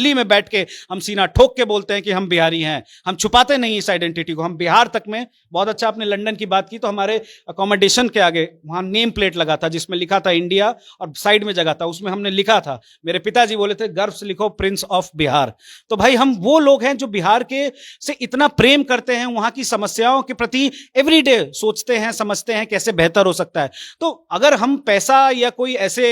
दिल्ली में बैठ के हम सीना ठोक के बोलते हैं कि हम बिहारी हैं, हम छुपाते नहीं इस आइडेंटिटी को। हम बिहार तक में, बहुत अच्छा आपने लंदन की बात की, तो हमारे अकोमोडेशन के आगे वहां नेम प्लेट लगा था जिसमें लिखा था इंडिया, और साइड में जगह था उसमें हमने लिखा था, मेरे पिताजी बोले थे गर्व से लिखो प्रिंस ऑफ बिहार। तो भाई हम वो लोग हैं जो बिहार के से इतना प्रेम करते हैं, वहां की समस्याओं के प्रति एवरीडे सोचते हैं, समझते हैं कैसे बेहतर हो सकता है। तो अगर हम पैसा या कोई ऐसे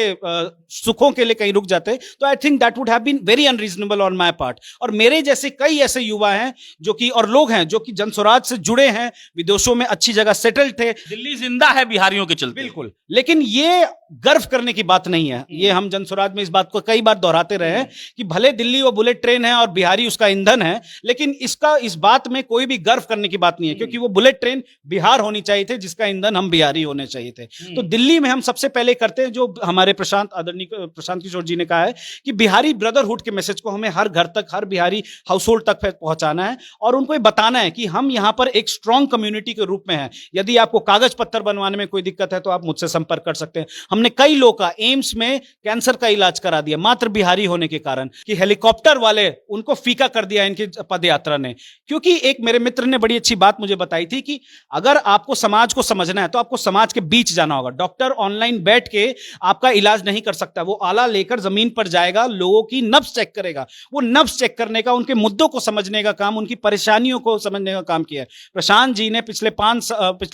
सुखों के लिए कहीं रुक जाते तो I think that would have been very unreasonable on my part. और मेरे जैसे कई ऐसे युवा हैं जो कि, और लोग हैं जो कि जनस्वराज से जुड़े हैं, विदेशों में अच्छी जगह सेटल थे। दिल्ली जिंदा है बिहारियों के चलते। बिल्कुल, लेकिन ये गर्व करने की बात नहीं है। ये हम जनस्वराज में इस बात को कई बार दोहराते रहे हैं कि भले दिल्ली वो बुलेट ट्रेन है और बिहारी उसका ईंधन है, लेकिन इस बात में कोई भी गर्व करने की बात नहीं है, क्योंकि वो बुलेट ट्रेन बिहार होनी चाहिए थे जिसका ईंधन हम बिहारी होने चाहिए थे। तो दिल्ली में हम सबसे पहले करते हैं जो हमारे आदरणीय प्रशांत किशोर जी ने कहा है कि बिहारी ब्रदरहुड के मैसेज को हमें हर घर तक, हर बिहारी हाउस होल्ड तक पहुंचाना है और उनको ये बताना है कि हम यहां पर एक स्ट्रॉन्ग कम्युनिटी के रूप में हैं। यदि आपको कागज पत्थर बनवाने में कोई दिक्कत है तो आप मुझसे संपर्क कर सकते हैं। हमने कई लोग का एम्स में कैंसर का इलाज करा दिया मात्र बिहारी होने के कारण, कि हेलीकॉप्टर वाले उनको फीका कर दिया इनकी पदयात्रा ने। क्योंकि एक मेरे मित्र ने बड़ी अच्छी बात मुझे बताई थी कि अगर आपको समाज को समझना है तो आपको समाज के बीच जाना होगा। डॉक्टर ऑनलाइन बैठ के आपका इलाज नहीं कर सकता, वो आला लेकर जमीन पर जाएगा, लोगों की नब्ज चेक करेगा। वो नब्ज चेक करने का, उनके मुद्दों को समझने का काम, उनकी परेशानियों को समझने का काम किया है। प्रशांत जी ने पिछले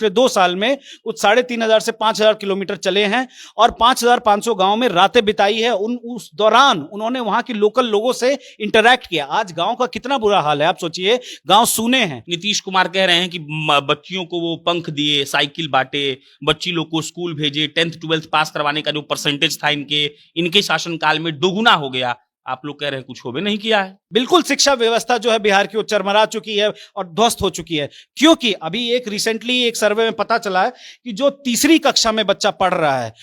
2 साल में कुछ 3500 से 5000 किलोमीटर चले हैं और 5500 गांव में रातें बिताई है। उस दौरान उन्होंने वहां के लोकल लोगों से इंटरैक्ट किया। आज गांव का कितना बुरा हाल है आप सोचिए, गांव सूने हैं। नीतीश कुमार कह रहे हैं कि बच्चियों को वो पंख दिए, साइकिल बांटे, बच्ची लोग को स्कूल भेजे, 10th 12th पास करवाने का जो परसेंटेज था इनके शासनकाल में दोगुना हो गया। आप लोग कह रहे हैं कुछ हो भी नहीं किया है। बिल्कुल, शिक्षा व्यवस्था जो है बिहार की वो चरमरा चुकी है और ध्वस्त हो चुकी है। क्योंकि अभी एक रिसेंटली एक सर्वे में पता चला है कि जो तीसरी कक्षा में बच्चा पढ़ रहा है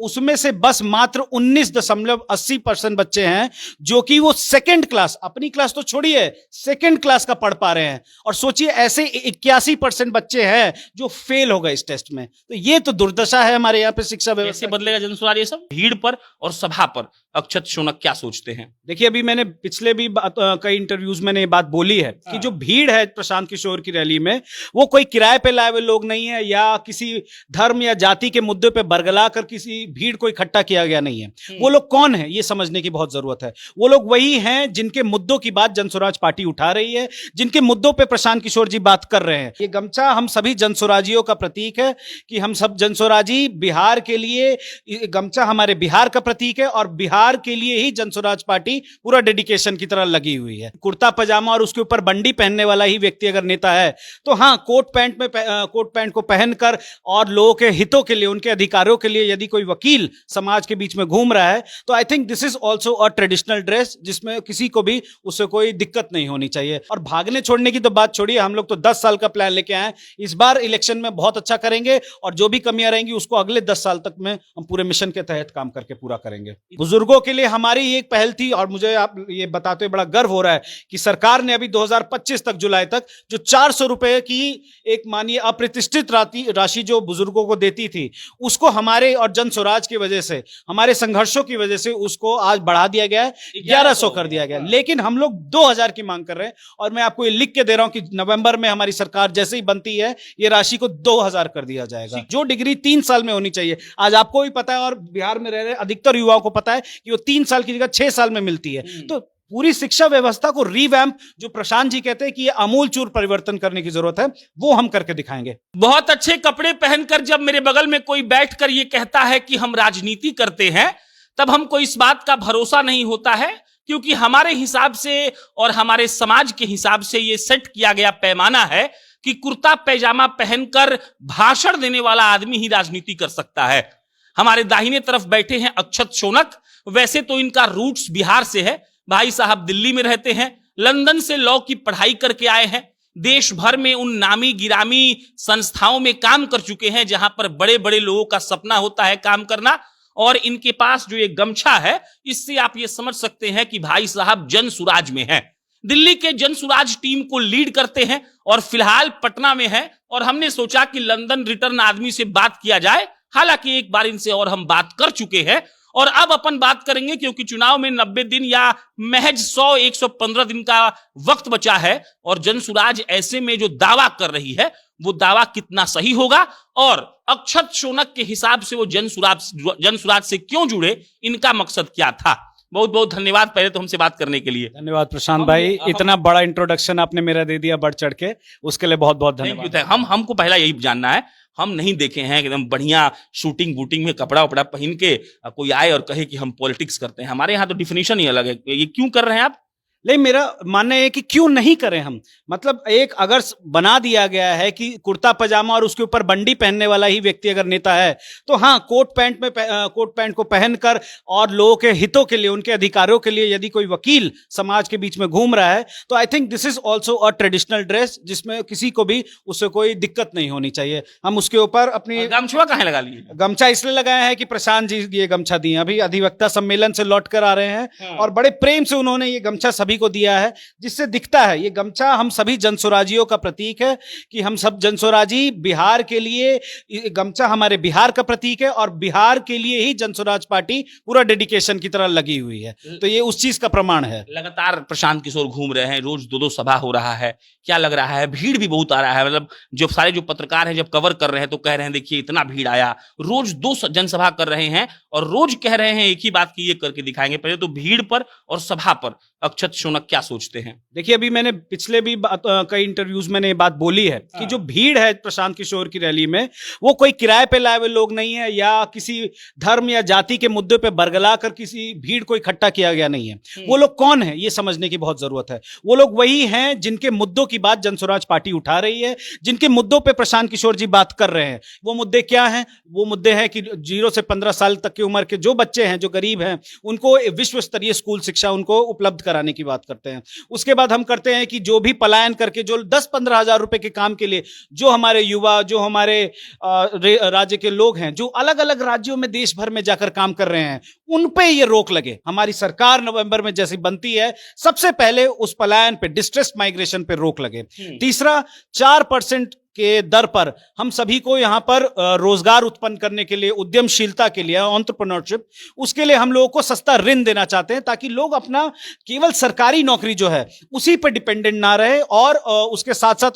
उसमें से बस मात्र 19.80% बच्चे हैं जो कि वो सेकेंड क्लास, अपनी क्लास तो छोड़िए, सेकेंड क्लास का पढ़ पा रहे हैं। और सोचिए ऐसे 81% बच्चे हैं जो फेल हो गए इस टेस्ट में। तो ये तो दुर्दशा है हमारे यहाँ पे शिक्षा व्यवस्था। कैसे बदलेगा जनस्वराज ये सब? भीड़ पर और सभा पर अक्षत शौनक क्या सोचते हैं? देखिए, अभी मैंने पिछले भी कई इंटरव्यूज में ये बात बोली है कि जो भीड़ है प्रशांत किशोर की रैली में, वो कोई किराए पे लाए हुए लोग नहीं है या किसी धर्म या जाति के मुद्दे पे बरगला कर किसी भीड़ को इकट्ठा किया गया नहीं है। वो लोग कौन है ये समझने की बहुत जरूरत है। वो लोग वही हैं जिनके मुद्दों की बात जनस्वराज पार्टी उठा रही है, जिनके मुद्दों पर प्रशांत किशोर जी बात कर रहे हैं। ये गमछा हम सभी जनस्वराजियों का प्रतीक है कि हम सब जनस्वराजी बिहार के लिए, गमछा हमारे बिहार का प्रतीक है और बिहार के लिए ही जनस्वराज पार्टी पूरा डेडिकेशन की तरह लगी हुई है। कुर्ता पजामा और उसके ऊपर बंडी पहनने वाला ही व्यक्ति अगर नेता है तो हाँ, कोट पैंट को पहनकर और लोगों के हितों के लिए, उनके अधिकारों के लिए यदि कोई वकील समाज के बीच में घूम रहा है तो I think this is also a traditional dress जिसमें किसी को भी उससे कोई दिक्कत नहीं होनी चाहिए। और भागने छोड़ने की तो बात छोड़िए, हम लोग तो 10 साल का प्लान लेके आए। इस बार इलेक्शन में बहुत अच्छा करेंगे और जो भी कमियां रहेंगी उसको अगले 10 साल तक में हम पूरे मिशन के तहत काम करके पूरा करेंगे। बुजुर्गों के लिए हमारी एक पहल थी और मुझे आप ये बताते हुए बड़ा गर्व हो रहा है कि सरकार ने अभी 2025 तक, जुलाई तक, जो 400 रुपए की एक मानिए अप्रतिष्ठित राशि जो बुजुर्गों को देती थी, उसको हमारे और जनस्वराज की वजह से, हमारे संघर्षों की वजह से उसको आज बढ़ा दिया गया है, 1100 कर दिया गया। लेकिन हम लोग 2000 की मांग कर रहे हैं और मैं आपको ये लिख के दे रहा हूं कि नवंबर में हमारी सरकार जैसे ही बनती है ये राशि को 2000 कर दिया जाएगा। जो डिग्री 3 साल में होनी चाहिए, आज आपको भी पता है और बिहार में रह रहे अधिकतर युवाओं को पता है कि वो 3 साल की जगह 6 साल में मिलती है। तो पूरी शिक्षा व्यवस्था को रीवैम्प, जो प्रशांत जी कहते हैं कि ये आमूलचूर परिवर्तन करने की जरूरत है, वो हम करके दिखाएंगे। बहुत अच्छे कपड़े पहनकर जब मेरे बगल में कोई बैठकर ये कहता है कि हम राजनीति करते हैं, तब हमको इस बात का भरोसा नहीं होता है, क्योंकि हमारे हिसाब से और हमारे समाज के हिसाब से ये सेट किया गया पैमाना है कि कुर्ता पैजामा पहनकर भाषण देने वाला आदमी ही राजनीति कर सकता है। हमारे दाहिने तरफ बैठे हैं अक्षत शौनक। वैसे तो इनका रूट्स बिहार से है, भाई साहब दिल्ली में रहते हैं, लंदन से लॉ की पढ़ाई करके आए हैं, देश भर में उन नामी गिरामी संस्थाओं में काम कर चुके हैं जहां पर बड़े बड़े लोगों का सपना होता है काम करना। और इनके पास जो ये गमछा है, इससे आप ये समझ सकते हैं कि भाई साहब जनसुराज में है, दिल्ली के जनसुराज टीम को लीड करते हैं और फिलहाल पटना में है। और हमने सोचा कि लंदन रिटर्न आदमी से बात किया जाए, हालांकि एक बार इनसे और हम बात कर चुके हैं और अब अपन बात करेंगे क्योंकि चुनाव में 90 दिन या महज 100-115 दिन का वक्त बचा है और जनसुराज ऐसे में जो दावा कर रही है वो दावा कितना सही होगा और अक्षत शोनक के हिसाब से वो जनसुराज से क्यों जुड़े, इनका मकसद क्या था। बहुत बहुत धन्यवाद पहले तो हमसे बात करने के लिए। धन्यवाद प्रशांत भाई, इतना बड़ा इंट्रोडक्शन आपने मेरा दे दिया बढ़ चढ़ के, उसके लिए बहुत बहुत धन्यवाद। हमको पहला यही जानना है, हम नहीं देखे हैं एकदम बढ़िया शूटिंग वूटिंग में कपड़ा वपड़ा पहन के कोई आए और कहे कि हम पॉलिटिक्स करते हैं। हमारे यहाँ तो डिफिनेशन ही अलग है, ये क्यों कर रहे हैं आप? लेकिन मेरा मानना है कि क्यों नहीं करें हम, मतलब एक अगर बना दिया गया है कि कुर्ता पजामा और उसके ऊपर बंडी पहनने वाला ही व्यक्ति अगर नेता है तो हाँ, कोट पैंट को पहनकर और लोगों के हितों के लिए, उनके अधिकारों के लिए यदि कोई वकील समाज के बीच में घूम रहा है तो I think this is also a traditional dress जिसमें किसी को भी उससे कोई दिक्कत नहीं होनी चाहिए। हम उसके ऊपर अपनी गमछुआ कहाँ लगा लिए? गमछा इसलिए लगाया है कि प्रशांत जी ये गमछा दिए, अभी अधिवक्ता सम्मेलन से लौट कर आ रहे हैं और बड़े प्रेम से उन्होंने ये गमछा सभी को दिया है, जिससे दिखता है ये गमछा हम सभी जनसुराजियों का प्रतीक है कि हम सब जनसुराजी बिहार के लिए, गमछा हमारे बिहार का प्रतीक है और बिहार के लिए ही जनसुराज पार्टी पूरा डेडिकेशन की तरह लगी हुई है, तो ये उस चीज का प्रमाण है। लगातार प्रशांत किशोर घूम रहे हैं, रोज 2-2 सभा हो रहा है, क्या लग रहा है? भीड़ भी बहुत आ रहा है, मतलब जो सारे जो पत्रकार हैं जब कवर कर रहे हैं तो कह रहे हैं देखिए इतना भीड़ आया, रोज 2 जनसभा कर रहे हैं और रोज कह रहे हैं एक ही बात की ये करके दिखाएंगे। पहले तो भीड़ पर और सभा पर अक्षत शोनक क्या सोचते हैं? देखिए, अभी मैंने पिछले भी कई इंटरव्यूज में ये बात बोली है कि जो भीड़ है प्रशांत किशोर की रैली में वो कोई किराए पे लाए हुए लोग नहीं है या किसी धर्म या जाति के मुद्दे पे बरगला कर किसी भीड़ को इकट्ठा किया गया नहीं है। वो लोग कौन है ये समझने की बहुत जरूरत है। वो लोग वही हैं जिनके मुद्दों की बात जनसुराज पार्टी उठा रही है, जिनके मुद्दों पे प्रशांत किशोर जी बात कर रहे हैं। वो मुद्दे क्या हैं? वो मुद्दे हैं कि 0 से 15 साल तक की उम्र के जो बच्चे हैं, जो गरीब हैं, उनको विश्व स्तरीय स्कूल शिक्षा उनको उपलब्ध कराने की बात करते हैं। उसके बाद हम करते हैं कि जो भी पलायन करके जो 10-15 हजार रुपए के काम के लिए जो हमारे युवा, जो हमारे राज्य के लोग हैं, जो अलग अलग राज्यों में देश भर में जाकर काम कर रहे हैं, उन पे ये रोक लगे। हमारी सरकार नवंबर में जैसी बनती है सबसे पहले उस पलायन पे, डिस्ट्रेस माइग्रेशन पे रोक लगे। तीसरा, 4% के दर पर हम सभी को यहां पर रोजगार उत्पन्न करने के लिए, उद्यमशीलता के लिए, एंटरप्रेन्योरशिप, उसके लिए हम लोगों को सस्ता ऋण देना चाहते हैं ताकि लोग अपना केवल सरकारी नौकरी जो है उसी पर डिपेंडेंट ना रहे और उसके साथ साथ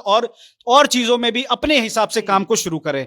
और चीजों में भी अपने हिसाब से काम को शुरू करें।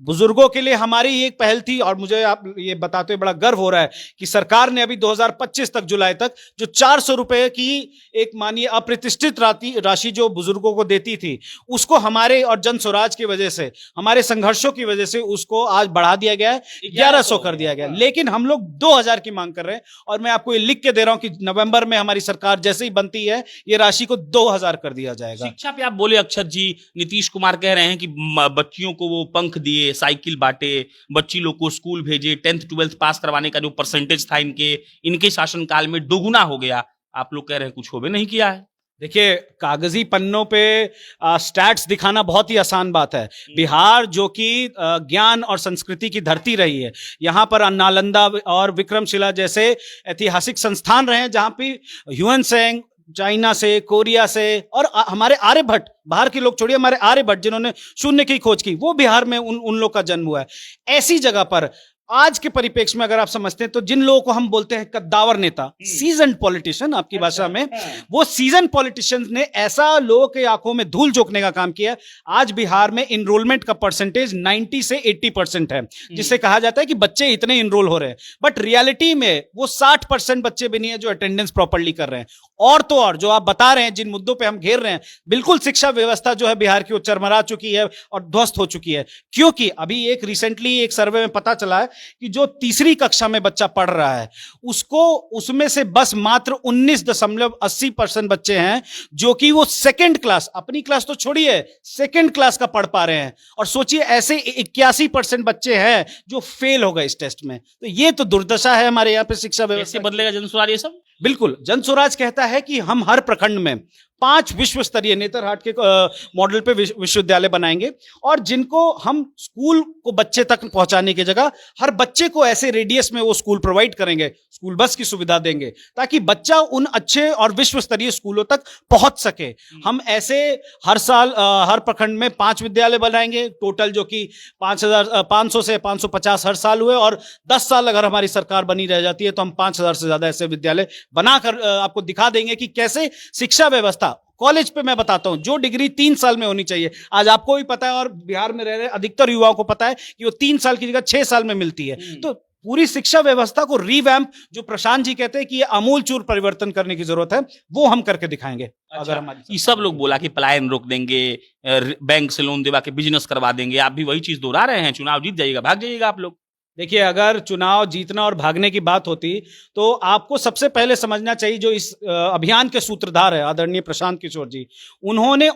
बुजुर्गों के लिए हमारी एक पहल थी और मुझे आप ये बताते हुए बड़ा गर्व हो रहा है कि सरकार ने अभी 2025 तक, जुलाई तक, जो 400 रुपए की एक मानिए अप्रतिष्ठित राशि जो बुजुर्गों को देती थी, उसको हमारे और जनसुराज की वजह से, हमारे संघर्षों की वजह से उसको आज बढ़ा दिया गया है, 1100 कर दिया गया। लेकिन हम लोग 2000 की मांग कर रहे हैं और मैं आपको ये लिख के दे रहा हूं कि नवंबर में हमारी सरकार जैसे ही बनती है ये राशि को 2000 कर दिया जाएगा। शिक्षा पे आप बोले अक्षत जी, नीतीश कुमार कह रहे हैं कि बच्चियों को वो पंख दिए, साइकिल बांटे, बच्ची लोग को स्कूल भेजे, 10th 12th पास करवाने का जो परसेंटेज था इनके शासनकाल में दोगुना हो गया। आप लोग कह रहे हैं कुछ हो भी नहीं किया है। देखिए, कागजी पन्नों पे स्टैट्स दिखाना बहुत ही आसान बात है। बिहार जो कि ज्ञान और संस्कृति की धरती रही है, यहाँ पर नालंदा और विक्रमशिला जैसे ऐतिहासिक संस्थान रहे हैं जहाँ पे ह्यूएन त्सांग चाइना से, कोरिया से, और हमारे आर्यभट्ट, बाहर के लोग छोड़िए, हमारे आर्यभट्ट जिन्होंने शून्य की खोज की, वो बिहार में उन लोग का जन्म हुआ है। ऐसी जगह पर आज के परिप्रेक्ष्य में अगर आप समझते हैं तो जिन लोगों को हम बोलते हैं कद्दावर नेता, सीजन पॉलिटिशियन आपकी भाषा में, वो सीजन पॉलिटिशियंस ने ऐसा लोगों के आंखों में धूल झोंकने का काम किया। आज बिहार में इनरोलमेंट का परसेंटेज 90 से 80% है, जिससे कहा जाता है कि बच्चे इतने इनरोल हो रहे हैं, बट रियलिटी में वो 60% बच्चे भी नहीं है जो अटेंडेंस प्रॉपर्ली कर रहे हैं। और तो और जो आप बता रहे हैं, जिन मुद्दों पे हम घेर रहे हैं, बिल्कुल शिक्षा व्यवस्था जो है बिहार की वो चरमरा चुकी है और ध्वस्त हो चुकी है। क्योंकि अभी एक रिसेंटली एक सर्वे में पता चला है कि जो तीसरी कक्षा में बच्चा पढ़ रहा है उसको, उसमें से बस मात्र 19.80% बच्चे हैं जो कि वो सेकंड क्लास, अपनी क्लास तो छोड़िए, सेकंड क्लास का पढ़ पा रहे हैं। और सोचिए ऐसे 81% बच्चे हैं जो फेल हो गए इस टेस्ट में। तो ये तो दुर्दशा है हमारे यहाँ पे शिक्षा व्यवस्था। कैसे बदलेगा जनसुराज ये सब? बिल्कुल, जनसुराज कहता है कि हम हर प्रखंड में 5 विश्व स्तरीय नेतरहाट के मॉडल पे विश्वविद्यालय बनाएंगे, और जिनको हम स्कूल को बच्चे तक पहुंचाने की जगह हर बच्चे को ऐसे रेडियस में वो स्कूल प्रोवाइड करेंगे, स्कूल बस की सुविधा देंगे, ताकि बच्चा उन अच्छे और विश्व स्तरीय स्कूलों तक पहुंच सके। हम ऐसे हर साल हर प्रखंड में 5 विद्यालय बनाएंगे, टोटल जो कि 500 से 550 हर साल हुए, और 10 साल अगर हमारी सरकार बनी रह जाती है तो हम 5000 से ज्यादा ऐसे विद्यालय बनाकर आपको दिखा देंगे कि कैसे शिक्षा व्यवस्था। कॉलेज पे मैं बताता हूं, जो डिग्री 3 साल में होनी चाहिए, आज आपको भी पता है और बिहार में रह रहे अधिकतर युवाओं को पता है कि वो 3 साल की जगह 6 साल में मिलती है। तो पूरी शिक्षा व्यवस्था को रिवैम्प, जो प्रशांत जी कहते हैं कि ये आमूलचूर परिवर्तन करने की जरूरत है, वो हम करके दिखाएंगे। अच्छा, अगर हमारी ये सब लोग बोला कि पलायन रोक देंगे, बैंक से लोन दिवा के बिजनेस करवा देंगे, आप भी वही चीज दोहरा रहे हैं, चुनाव जीत जाइएगा, भाग जाइएगा आप लोग। देखिए, अगर चुनाव जीतना और भागने की बात होती तो आपको सबसे पहले समझना चाहिए, जो इस अभियान के सूत्रधार है आदरणीय प्रशांत किशोर जी, उन्होंने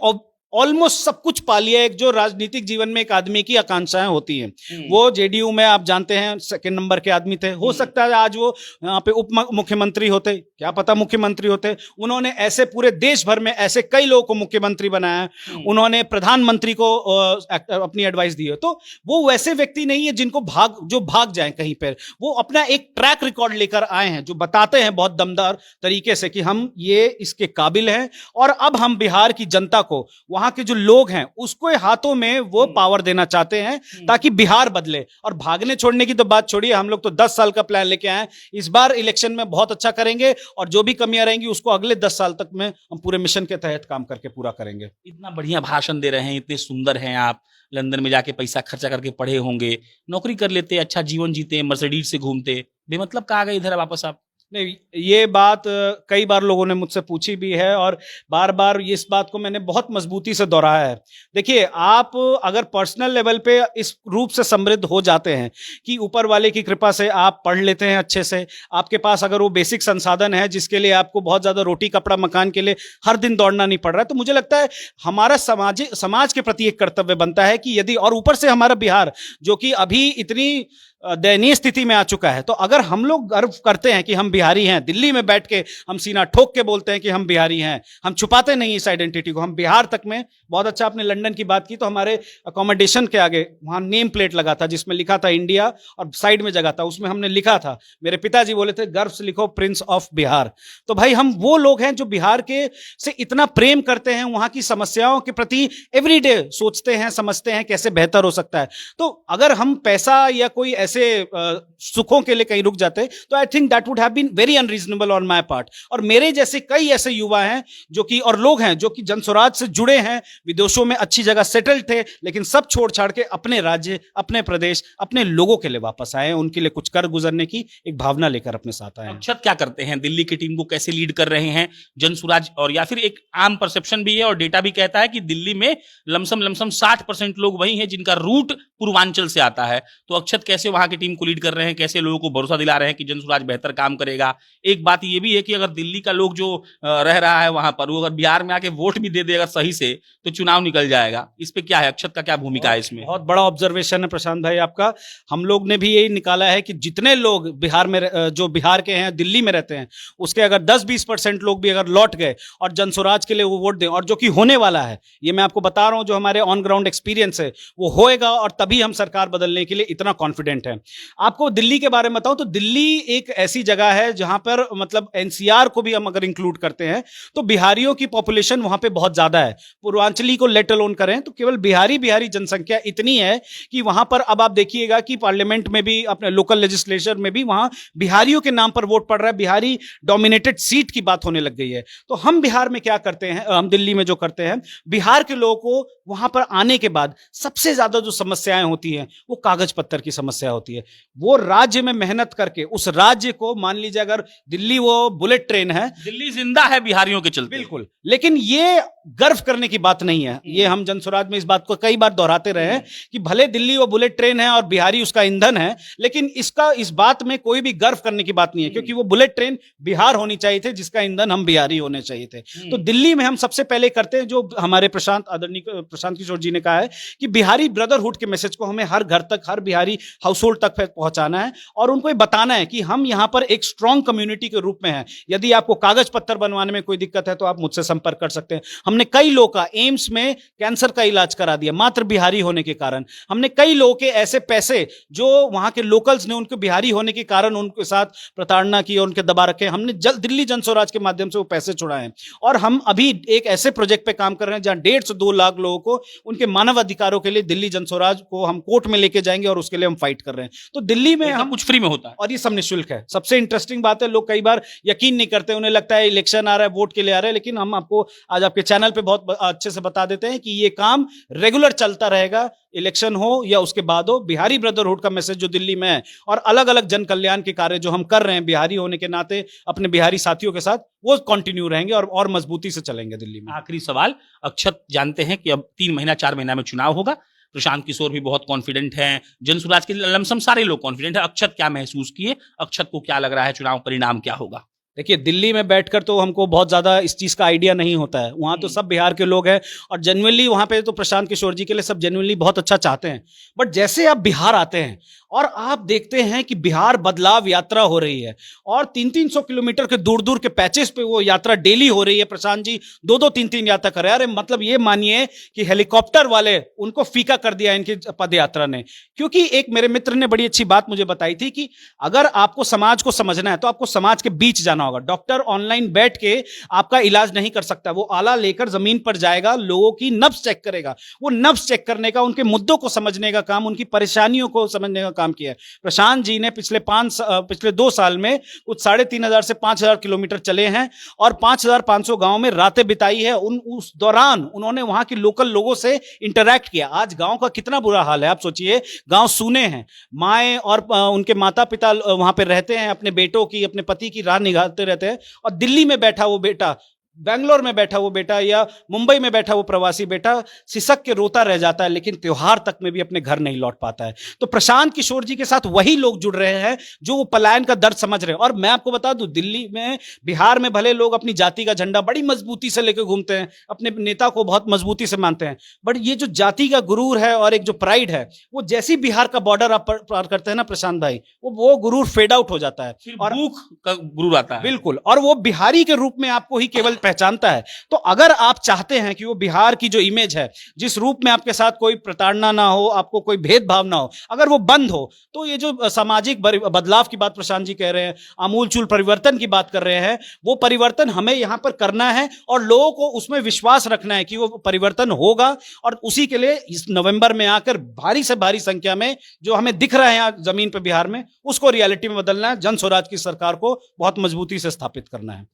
ऑलमोस्ट सब कुछ पा लिया है जो राजनीतिक जीवन में एक आदमी की आकांक्षाएं होती हैं। वो जेडीयू में आप जानते हैं 2nd नंबर के आदमी थे, हो सकता है आज वो यहाँ पे उप मुख्यमंत्री होते, क्या पता मुख्यमंत्री होते। उन्होंने ऐसे पूरे देश भर में ऐसे कई लोगों को मुख्यमंत्री बनाया, उन्होंने प्रधानमंत्री को अपनी एडवाइस दी है। तो वो वैसे व्यक्ति नहीं है जिनको भाग जाए कहीं पर, वो अपना एक ट्रैक रिकॉर्ड लेकर आए हैं, जो बताते हैं बहुत दमदार तरीके से कि हम ये इसके काबिल हैं। और अब हम बिहार की जनता को, वहां के जो लोग हैं, उसको हाथों में वो पावर देना चाहते हैं ताकि बिहार बदले। और भागने छोड़ने की तो बात छोड़िए, हम लोग तो 10 साल का प्लान लेके आए हैं। इस बार इलेक्शन में बहुत अच्छा करेंगे, और जो भी कमियां रहेंगी उसको अगले 10 साल तक में हम पूरे मिशन के तहत काम करके पूरा करेंगे। इतना बढ़िया भाषण दे रहे हैं, इतने सुंदर हैं आप, लंदन में जाके पैसा खर्चा करके पढ़े होंगे, नौकरी कर लेते, अच्छा जीवन जीते, मर्सिडीज से घूमते, बेमतलब कहाँ गए इधर वापस आप? नहीं, ये बात कई बार लोगों ने मुझसे पूछी भी है, और बार बार इस बात को मैंने बहुत मजबूती से दोहराया है। देखिए, आप अगर पर्सनल लेवल पे इस रूप से समृद्ध हो जाते हैं कि ऊपर वाले की कृपा से आप पढ़ लेते हैं अच्छे से, आपके पास अगर वो बेसिक संसाधन है जिसके लिए आपको बहुत ज्यादा रोटी कपड़ा मकान के लिए हर दिन दौड़ना नहीं पड़ रहा है, तो मुझे लगता है हमारा समाज के प्रति एक कर्तव्य बनता है कि यदि, और ऊपर से हमारा बिहार जो कि अभी इतनी दयनीय स्थिति में आ चुका है, तो अगर हम लोग गर्व करते हैं कि हम बिहारी हैं, दिल्ली में बैठ के हम सीना ठोक के बोलते हैं कि हम बिहारी हैं, हम छुपाते नहीं इस आइडेंटिटी को, हम बिहार तक में, बहुत अच्छा आपने लंदन की बात की, तो हमारे अकोमोडेशन के आगे वहां नेम प्लेट लगा था जिसमें लिखा था इंडिया, और साइड में जगह था उसमें हमने लिखा था, मेरे पिताजी बोले थे गर्व से लिखो प्रिंस ऑफ बिहार। तो भाई, हम वो लोग हैं जो बिहार के से इतना प्रेम करते हैं, वहां की समस्याओं के प्रति एवरीडे सोचते हैं, समझते हैं कैसे बेहतर हो सकता है। तो अगर हम पैसा या कोई ऐसे सुखों के लिए कहीं रुक जाते, तो I think that would have been very unreasonable on my part. और मेरे जैसे कई ऐसे युवा हैं जो कि, और लोग हैं जो कि जनस्वराज से जुड़े हैं, विदेशों में अच्छी जगह सेटल्ड थे, लेकिन सब छोड़ छाड़ के अपने राज्य, अपने प्रदेश, अपने लोगों के लिए वापस आए, उनके लिए कुछ कर गुजरने की एक भावना लेकर अपने साथ आए। अक्षत क्या करते हैं, दिल्ली की टीम को कैसे लीड कर रहे हैं जनसुराज? और या फिर एक आम परसेप्शन भी है और डेटा भी कहता है कि दिल्ली में लमसम 60% लोग वही हैं जिनका रूट पूर्वांचल से आता है। तो अक्षत कैसे वहां की टीम को लीड कर रहे हैं, कैसे लोगों को भरोसा दिला रहे हैं कि जनसुराज बेहतर काम करेगा? एक बात ये भी है कि अगर दिल्ली का लोग जो रह रहा है वहां पर, वो अगर बिहार में आके वोट भी दे देगा सही से, तो चुनाव निकल जाएगा। इस पे क्या है, अक्षत का क्या भूमिका है इसमें? बहुत बड़ा ऑब्जर्वेशन है प्रशांत भाई आपका। हम लोग ने भी यही निकाला है कि जितने लोग बिहार में, जो बिहार के हैं, दिल्ली में रहते हैं, उसके अगर 10-20% लोग भी अगर लौट गए और जनसुराज के लिए वो वोट दें, और जो कि होने वाला है, ये मैं आपको बता रहा हूं, जो हमारे ऑन ग्राउंड एक्सपीरियंस है वो होएगा, और तभी हम सरकार बदलने के लिए इतना कॉन्फिडेंट है। आपको दिल्ली के बारे में बताऊं तो दिल्ली एक ऐसी जगह है जहां पर, मतलब एनसीआर को भी हम अगर इंक्लूड करते हैं तो बिहारियों की पॉपुलेशन वहां पे बहुत ज्यादा है। पूर्वांचली को लेट अलोन करें तो केवल बिहारी जनसंख्या इतनी है कि वहां पर अब आप देखिएगा कि पार्लियामेंट में भी, अपने लोकल लेजिस्लेचर में भी वहां बिहारियों के नाम पर वोट पड़ रहा है, बिहारी डोमिनेटेड सीट की बात होने लग गई है। तो हम बिहार में क्या करते हैं, हम दिल्ली में जो करते हैं, बिहार के लोगों को वहां पर आने के बाद सबसे ज्यादा जो समस्याएं होती हैं वो कागज पत्तर की समस्या होती है। वो राज्य में मेहनत करके उस राज्य को, मान लीजिए अगर दिल्ली वो बुलेट ट्रेन है, दिल्ली जिंदा है बिहारियों के चलते, बिल्कुल, लेकिन ये गर्व करने की बात नहीं है। ये हम जनस्वराज में इस बात को कई बार दोहराते रहे हैं कि भले दिल्ली वो बुलेट ट्रेन है और बिहारी उसका ईंधन है, लेकिन इस बात में कोई भी गर्व करने की बात नहीं है, क्योंकि वो बुलेट ट्रेन बिहार होनी चाहिए थे, जिसका ईंधन हम बिहारी होने चाहिए थे। तो दिल्ली में हम सबसे पहले करते हैं जो हमारे आदरणीय प्रशांत किशोर जी ने कहा है कि बिहारी ब्रदरहुड के मैसेज को हमें हर घर तक, हर बिहारी हाउस होल्ड तक पहुंचाना है और उनको ये बताना है कि हम यहां पर एक स्ट्रॉन्ग कम्युनिटी के रूप में हैं। यदि आपको कागज पत्थर बनवाने में कोई दिक्कत है तो आप मुझसे संपर्क कर सकते हैं। हमने कई लोग का एम्स में कैंसर का इलाज करा दिया मात्र बिहारी होने के कारण। हमने कई लोगों के ऐसे पैसे जो वहां के लोकल्स ने उनके बिहारी होने के कारण उनके साथ प्रताड़ना की और उनके दबा रखे, हमने दिल्ली जनस्वराज के माध्यम से वो पैसे छुड़ाए। और हम अभी एक ऐसे प्रोजेक्ट पे काम कर रहे हैं जहां 1.5 से 2 लाख लोगों को उनके मानव अधिकारों के लिए दिल्ली जनस्वराज को हम कोर्ट में लेके जाएंगे और उसके लिए हम फाइट कर रहे हैं। तो दिल्ली में हम कुछ फ्री में होता है और ये सब निःशुल्क है। सबसे इंटरेस्टिंग बात है, लोग कई बार यकीन नहीं करते, उन्हें लगता है इलेक्शन आ रहा है, वोट के लिए आ रहा है, लेकिन हम आपको आज आपके चैनल पे बहुत अच्छे से बता देते हैं कि ये काम रेगुलर चलता रहेगा, इलेक्शन हो या उसके बाद हो। बिहारी ब्रदरहुड का मैसेज जो दिल्ली में है और अलग अलग जन कल्याण के कार्य जो हम कर रहे हैं बिहारी होने के नाते अपने बिहारी साथियों के साथ, वो कंटिन्यू रहेंगे और मजबूती से चलेंगे दिल्ली में। आखिरी सवाल, अक्षत जानते हैं कि अब 3 महीना 4 महीना में चुनाव होगा, प्रशांत किशोर भी बहुत कॉन्फिडेंट हैं, जनसुराज के लमसम सारे लोग कॉन्फिडेंट है। अक्षत क्या महसूस किए, अक्षत को क्या लग रहा है, चुनाव परिणाम क्या होगा? देखिए, दिल्ली में बैठकर तो हमको बहुत ज्यादा इस चीज का आइडिया नहीं होता है। वहां तो सब बिहार के लोग हैं और जेन्युइनली वहां पे तो प्रशांत किशोर जी के लिए सब जेन्युइनली बहुत अच्छा चाहते हैं। बट जैसे आप बिहार आते हैं और आप देखते हैं कि बिहार बदलाव यात्रा हो रही है और 300-300 किलोमीटर के दूर दूर के पैचेस पे वो यात्रा डेली हो रही है। प्रशांत जी 2-2 3-3 यात्रा कर रहे हैं। अरे मतलब ये मानिए कि हेलीकॉप्टर वाले उनको फीका कर दिया इनकी पद यात्रा ने। क्योंकि एक मेरे मित्र ने बड़ी अच्छी बात मुझे बताई थी कि अगर आपको समाज को समझना है तो आपको समाज के बीच जाना होगा। डॉक्टर ऑनलाइन बैठ के आपका इलाज नहीं कर सकता, वो आला लेकर जमीन पर जाएगा, लोगों की नब्ज चेक करेगा। वो नब्ज चेक करने का, उनके मुद्दों को समझने का काम, उनकी परेशानियों को समझने का काम किया है। प्रशांत जी ने पिछले 2 साल में कुछ 3,500 से 5,000 किलोमीटर चले हैं और 5,500 गांव में रातें बिताई है। उस दौरान उन्होंने वहां के लोकल लोगों से इंटरैक्ट किया। आज गांव का कितना बुरा हाल है आप सोचिए। गांव सूने हैं, माएं और उनके माता पिता वहां पर रहते हैं, अपने बेटों की, अपने पति की राह निकालते रहते हैं। और दिल्ली में बैठा वो बेटा, बेंगलोर में बैठा वो बेटा या मुंबई में बैठा वो प्रवासी बेटा सिसक के रोता रह जाता है, लेकिन त्योहार तक में भी अपने घर नहीं लौट पाता है। तो प्रशांत किशोर जी के साथ वही लोग जुड़ रहे हैं जो वो पलायन का दर्द समझ रहे हैं। और मैं आपको बता दूं, दिल्ली में, बिहार में भले लोग अपनी जाति का झंडा बड़ी मजबूती से लेकर घूमते हैं, अपने नेता को बहुत मजबूती से मानते हैं, बट ये जो जाति का गुरूर है और एक जो प्राइड है, वो जैसी बिहार का बॉर्डर आप पार करते हैं ना प्रशांत भाई, वो गुरूर फेड आउट हो जाता है और भूख का गुरूर आता है। बिल्कुल, और वो बिहारी के रूप में आपको ही केवल पहचानता है। तो अगर आप चाहते हैं कि वो बिहार की जो इमेज है, जिस रूप में आपके साथ कोई प्रताड़ना ना हो, आपको कोई भेदभाव ना हो, अगर वो बंद हो, तो ये जो सामाजिक बदलाव की बात प्रशांत जी कह रहे हैं, आमूलचूल परिवर्तन की बात कर रहे हैं, वो परिवर्तन हमें यहां पर करना है और लोगों को उसमें विश्वास रखना है कि वो परिवर्तन होगा। और उसी के लिए इस नवंबर में आकर भारी से भारी संख्या में जो हमें दिख रहा है यहाँ जमीन पर बिहार में, उसको रियलिटी में बदलना है। जन स्वराज की सरकार को बहुत मजबूती से स्थापित करना है।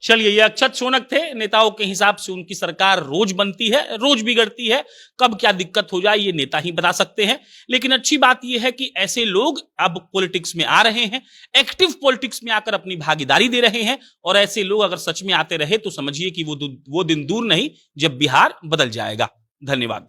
चलिए, ये अक्षत शोनक थे। नेताओं के हिसाब से उनकी सरकार रोज बनती है, रोज बिगड़ती है, कब क्या दिक्कत हो जाए ये नेता ही बता सकते हैं। लेकिन अच्छी बात यह है कि ऐसे लोग अब पॉलिटिक्स में आ रहे हैं, एक्टिव पॉलिटिक्स में आकर अपनी भागीदारी दे रहे हैं। और ऐसे लोग अगर सच में आते रहे तो समझिए कि वो दिन दूर नहीं जब बिहार बदल जाएगा। धन्यवाद।